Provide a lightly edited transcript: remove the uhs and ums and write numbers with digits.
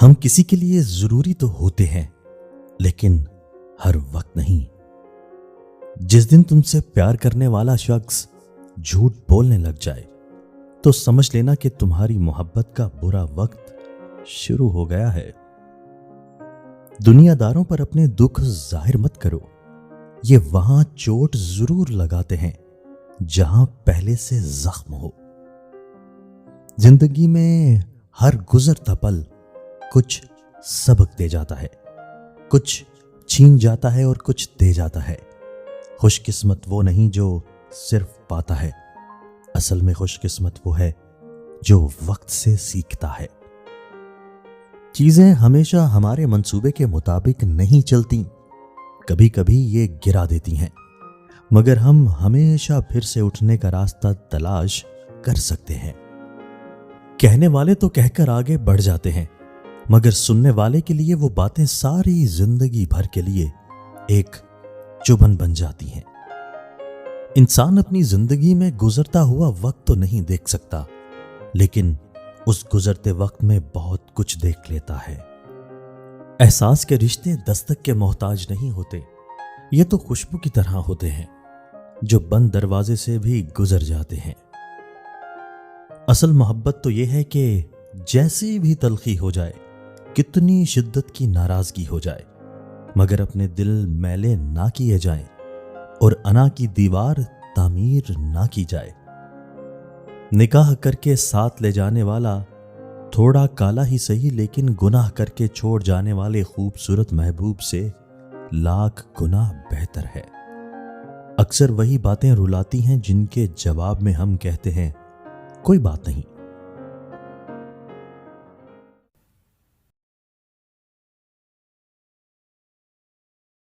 ہم کسی کے لیے ضروری تو ہوتے ہیں لیکن ہر وقت نہیں۔ جس دن تم سے پیار کرنے والا شخص جھوٹ بولنے لگ جائے تو سمجھ لینا کہ تمہاری محبت کا برا وقت شروع ہو گیا ہے۔ دنیا داروں پر اپنے دکھ ظاہر مت کرو، یہ وہاں چوٹ ضرور لگاتے ہیں جہاں پہلے سے زخم ہو۔ زندگی میں ہر گزرتا پل کچھ سبق دے جاتا ہے، کچھ چھین جاتا ہے اور کچھ دے جاتا ہے۔ خوش قسمت وہ نہیں جو صرف پاتا ہے، اصل میں خوش قسمت وہ ہے جو وقت سے سیکھتا ہے۔ چیزیں ہمیشہ ہمارے منصوبے کے مطابق نہیں چلتی، کبھی کبھی یہ گرا دیتی ہیں، مگر ہم ہمیشہ پھر سے اٹھنے کا راستہ تلاش کر سکتے ہیں۔ کہنے والے تو کہہ کر آگے بڑھ جاتے ہیں، مگر سننے والے کے لیے وہ باتیں ساری زندگی بھر کے لیے ایک چبھن بن جاتی ہیں۔ انسان اپنی زندگی میں گزرتا ہوا وقت تو نہیں دیکھ سکتا، لیکن اس گزرتے وقت میں بہت کچھ دیکھ لیتا ہے۔ احساس کے رشتے دستک کے محتاج نہیں ہوتے، یہ تو خوشبو کی طرح ہوتے ہیں جو بند دروازے سے بھی گزر جاتے ہیں۔ اصل محبت تو یہ ہے کہ جیسی بھی تلخی ہو جائے، کتنی شدت کی ناراضگی ہو جائے، مگر اپنے دل میلے نہ کیے جائیں اور انا کی دیوار تعمیر نہ کی جائے۔ نکاح کر کے ساتھ لے جانے والا تھوڑا کالا ہی صحیح، لیکن گناہ کر کے چھوڑ جانے والے خوبصورت محبوب سے لاکھ گنا بہتر ہے۔ اکثر وہی باتیں رلاتی ہیں جن کے جواب میں ہم کہتے ہیں کوئی بات نہیں،